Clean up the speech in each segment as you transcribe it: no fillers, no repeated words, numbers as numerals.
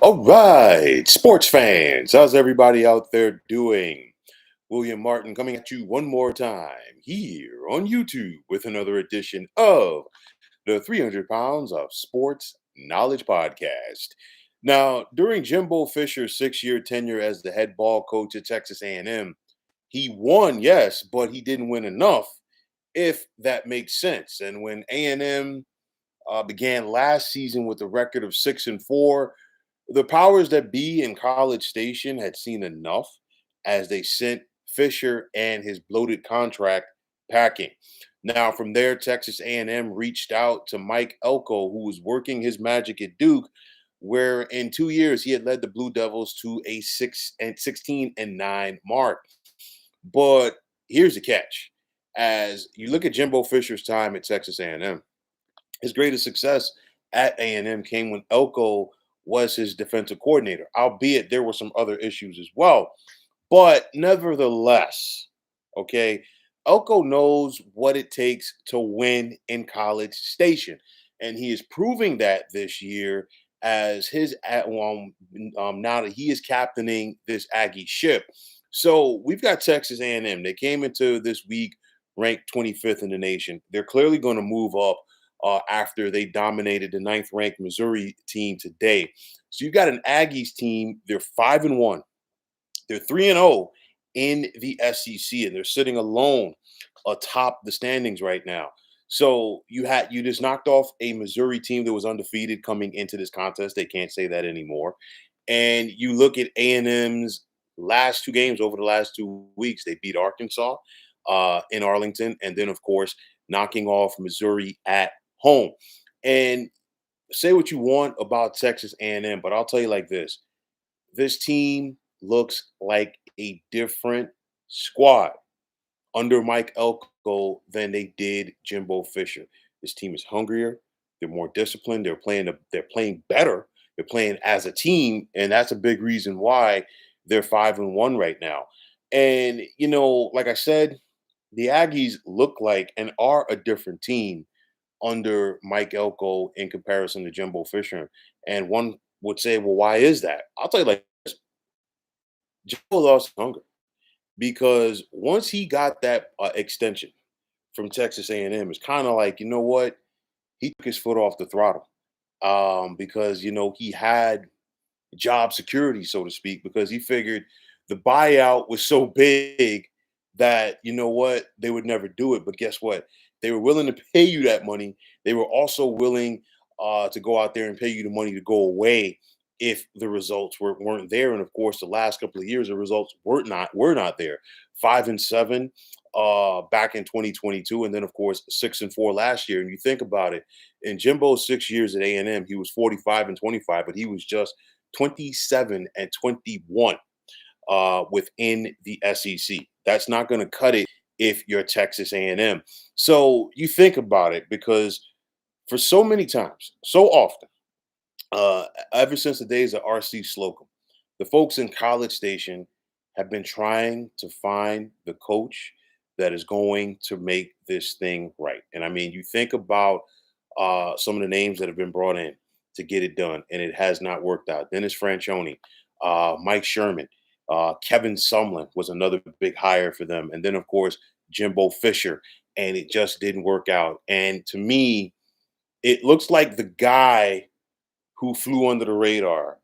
All right, sports fans, how's everybody out there doing? William Martin coming at you one more time here on YouTube with another edition of the 300 Pounds of Sports Knowledge Podcast. Now, during Jimbo Fisher's 6-year tenure as the head ball coach at Texas A&M, he won, yes, but he didn't win enough, if that makes sense. And when A&M began last season with a record of 6-4, the powers that be in College Station had seen enough as they sent Fisher and his bloated contract packing. Now, from there, Texas A&M reached out to Mike Elko, who was working his magic at Duke, where in 2 years he had led the Blue Devils to a 16-9 mark. But here's the catch: as you look at Jimbo Fisher's time at Texas A&M, his greatest success at A&M came when Elko was his defensive coordinator, albeit there were some other issues as well. But nevertheless, okay, Elko knows what it takes to win in College Station. And he is proving that this year as now that he is captaining this Aggie ship. So we've got Texas A&M. They came into this week ranked 25th in the nation. They're clearly going to move up after they dominated the ninth-ranked Missouri team today. So you've got an Aggies team. They're 5-1. They're 3-0 in the SEC, and they're sitting alone atop the standings right now. So you just knocked off a Missouri team that was undefeated coming into this contest. They can't say that anymore. And you look at A&M's last two games over the last 2 weeks. They beat Arkansas in Arlington, and then of course knocking off Missouri at home. And say what you want about Texas A&M, but I'll tell you like this: this team looks like a different squad under Mike Elko than they did Jimbo Fisher. This team is hungrier. They're more disciplined. They're playing better. They're playing as a team, and that's a big reason why they're 5-1 right now. And like I said, the Aggies look like and are a different team under Mike Elko in comparison to Jimbo Fisher. And one would say, well, why is that? I'll tell you like this: Jimbo lost hunger because once he got that extension from Texas A&M, it's kind of like, you know what? He took his foot off the throttle because, he had job security, so to speak, because he figured the buyout was so big that, they would never do it. But guess what? They were willing to pay you that money. They were also willing to go out there and pay you the money to go away if the results weren't there. And of course, the last couple of years, the results were not there. 5-7 back in 2022, and then of course 6-4 last year. And you think about it, in Jimbo's 6 years at A&M, he was 45-25, but he was just 27-21 within the SEC. That's not going to cut it if you're Texas A&M. So you think about it, because for so many times, so often, ever since the days of RC Slocum, the folks in College Station have been trying to find the coach that is going to make this thing right. And I mean, you think about some of the names that have been brought in to get it done, and it has not worked out. Dennis Franchione, Mike Sherman, Kevin Sumlin was another big hire for them. And then, of course, Jimbo Fisher, and it just didn't work out. And to me, it looks like the guy who flew under the radar,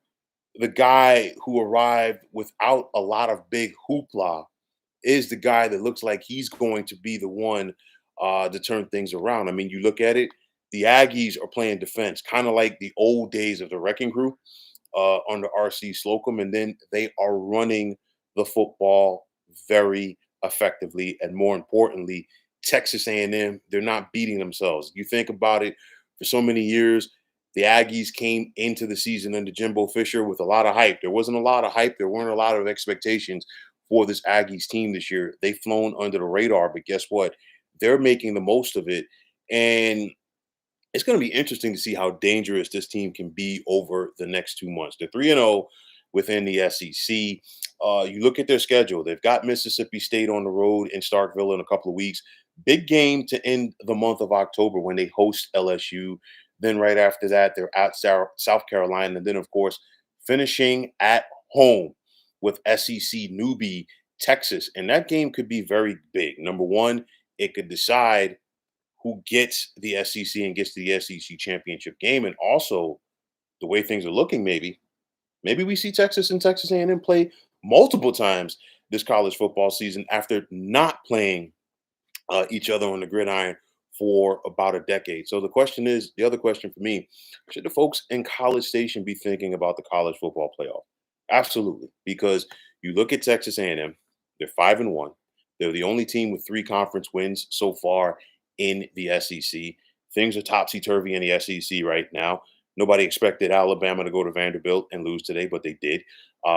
the guy who arrived without a lot of big hoopla, is the guy that looks like he's going to be the one to turn things around. I mean, you look at it, the Aggies are playing defense, kind of like the old days of the Wrecking Crew under RC Slocum, and then they are running the football very effectively. And more importantly, Texas A&M, they're not beating themselves. You think about it, for so many years, the Aggies came into the season under Jimbo Fisher with a lot of hype. There wasn't a lot of hype. There weren't a lot of expectations for this Aggies team this year. They've flown under the radar, but guess what? They're making the most of it. And it's going to be interesting to see how dangerous this team can be over the next 2 months. They're 3-0 within the SEC. You look at their schedule. They've got Mississippi State on the road in Starkville in a couple of weeks. Big game to end the month of October when they host LSU. Then right after that, they're at South Carolina. And then, of course, finishing at home with SEC newbie Texas. And that game could be very big. Number one, it could decide who gets the SEC and gets to the SEC championship game. And also, the way things are looking, maybe we see Texas and Texas A&M play multiple times this college football season after not playing each other on the gridiron for about a decade. So the other question for me, should the folks in College Station be thinking about the college football playoff? Absolutely, because you look at Texas A&M, they're 5-1. They're the only team with 3 conference wins so far in the SEC. Things are topsy turvy in the SEC right now. Nobody expected Alabama to go to Vanderbilt and lose today, but they did.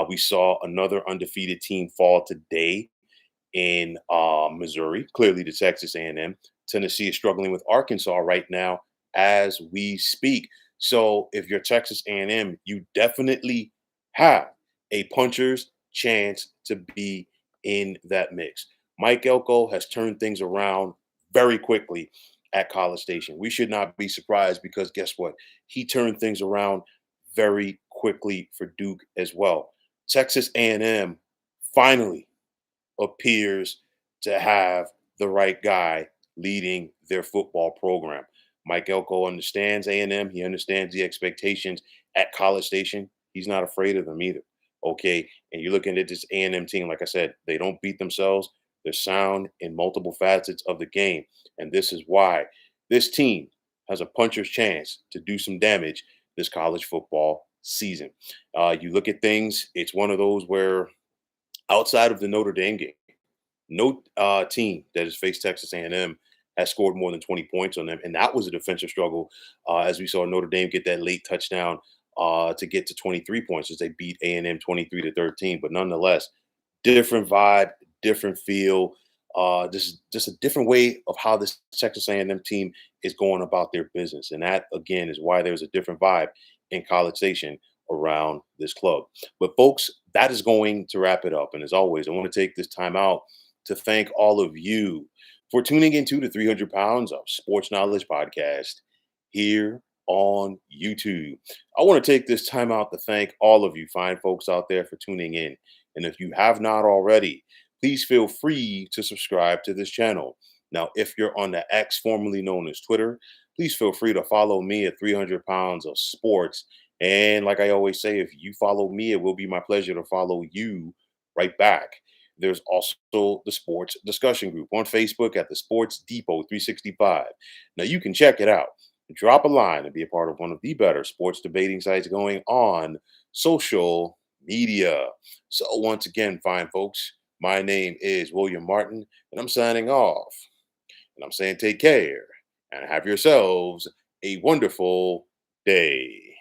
We saw another undefeated team fall today in Missouri, clearly to Texas A&M. Tennessee is struggling with Arkansas right now as we speak. So if you're Texas A&M, you definitely have a puncher's chance to be in that mix. Mike Elko has turned things around very quickly at College Station. We should not be surprised because guess what? He turned things around very quickly for Duke as well. Texas A&M finally appears to have the right guy leading their football program. Mike Elko understands A&M. He understands the expectations at College Station. He's not afraid of them either. Okay, and you're looking at this A&M team. Like I said, they don't beat themselves. They're sound in multiple facets of the game, and this is why this team has a puncher's chance to do some damage this college football season. You look at things. It's one of those where outside of the Notre Dame game, no team that has faced Texas A&M has scored more than 20 points on them, and that was a defensive struggle. As we saw Notre Dame get that late touchdown to get to 23 points as they beat A&M 23-13. But nonetheless, different vibe, different feel. Just a different way of how this Texas A&M team is going about their business, and that again is why there's a different vibe in College Station around this club. But folks, that is going to wrap it up. And as always, I want to take this time out to thank all of you for tuning into the 300 Pounds of Sports Knowledge podcast here on YouTube. I want to take this time out to thank all of you fine folks out there for tuning in. And if you have not already, please feel free to subscribe to this channel. Now, if you're on the X, formerly known as Twitter, please feel free to follow me at 300 Pounds of Sports. And like I always say, if you follow me, it will be my pleasure to follow you right back. There's also the sports discussion group on Facebook at the Sports Depot 365. Now you can check it out. Drop a line and be a part of one of the better sports debating sites going on social media. So once again, fine folks, my name is William Martin, and I'm signing off. And I'm saying take care and have yourselves a wonderful day.